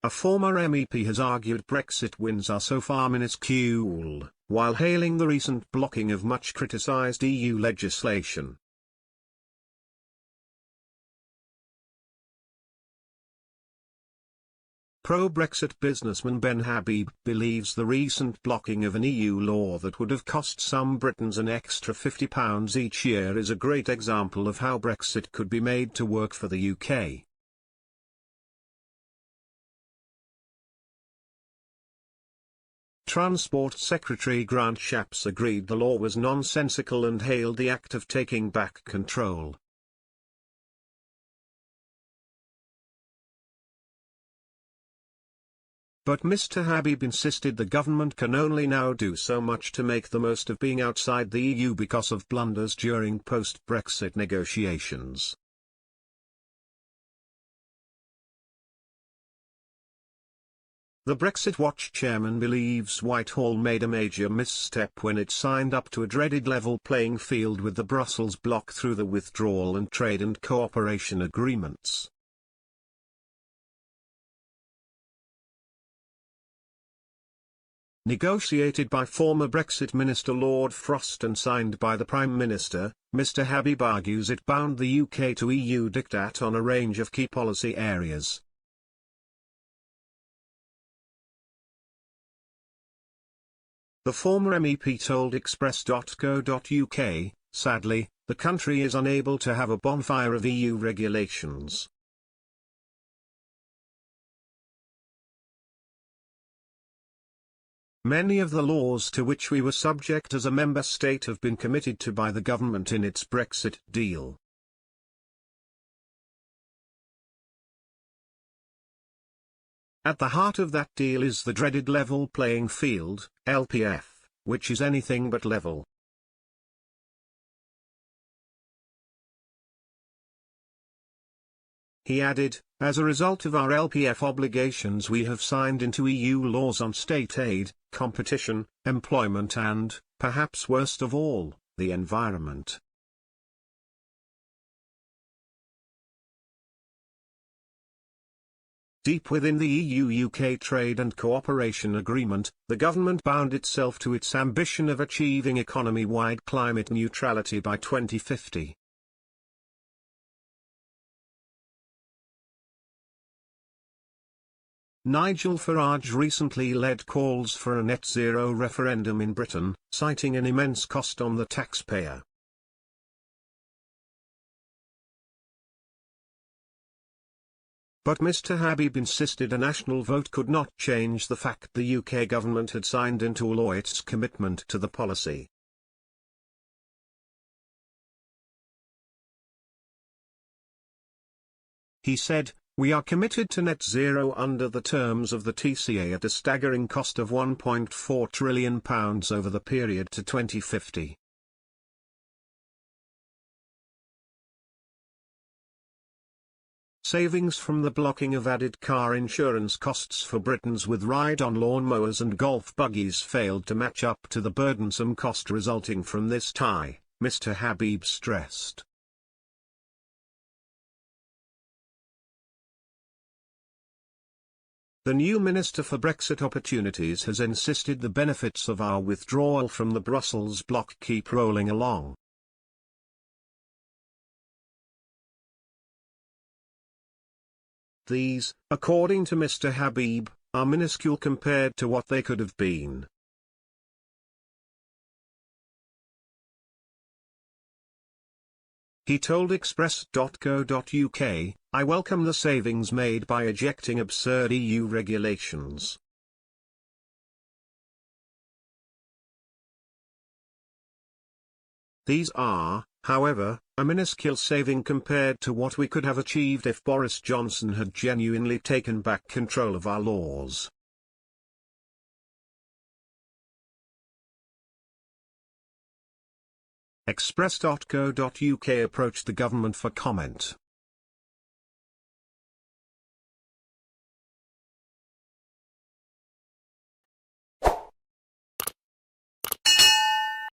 A former MEP has argued Brexit wins are so far minuscule, while hailing the recent blocking of much criticised EU legislation. Pro-Brexit businessman Ben Habib believes the recent blocking of an EU law that would have cost some Britons an extra £50 each year is a great example of how Brexit could be made to work for the UK. Transport Secretary Grant Shapps agreed the law was nonsensical and hailed the act of taking back control. But Mr Habib insisted the government can only now do so much to make the most of being outside the EU because of blunders during post-Brexit negotiations. The Brexit Watch chairman believes Whitehall made a major misstep when it signed up to a dreaded level playing field with the Brussels bloc through the withdrawal and trade and cooperation agreements. Negotiated by former Brexit Minister Lord Frost and signed by the Prime Minister, Mr Habib argues it bound the UK to EU diktat on a range of key policy areas. The former MEP told Express.co.uk, sadly, the country is unable to have a bonfire of EU regulations. Many of the laws to which we were subject as a member state have been committed to by the government in its Brexit deal. At the heart of that deal is the dreaded level playing field, LPF, which is anything but level. He added, as a result of our LPF obligations we have signed into EU laws on state aid, competition, employment and, perhaps worst of all, the environment. Deep within the EU-UK Trade and Cooperation Agreement, the government bound itself to its ambition of achieving economy-wide climate neutrality by 2050. Nigel Farage recently led calls for a net zero referendum in Britain, citing an immense cost on the taxpayer. But Mr Habib insisted a national vote could not change the fact the UK government had signed into law its commitment to the policy. He said, "We are committed to net zero under the terms of the TCA at a staggering cost of £1.4 trillion over the period to 2050. Savings from the blocking of added car insurance costs for Britons with ride-on lawnmowers and golf buggies failed to match up to the burdensome cost resulting from this tie," Mr Habib stressed. The new Minister for Brexit Opportunities has insisted the benefits of our withdrawal from the Brussels bloc keep rolling along. These, according to Mr Habib, are minuscule compared to what they could have been. He told Express.co.uk, "I welcome the savings made by ejecting absurd EU regulations. These are, however, a minuscule saving compared to what we could have achieved if Boris Johnson had genuinely taken back control of our laws." Express.co.uk approached the government for comment.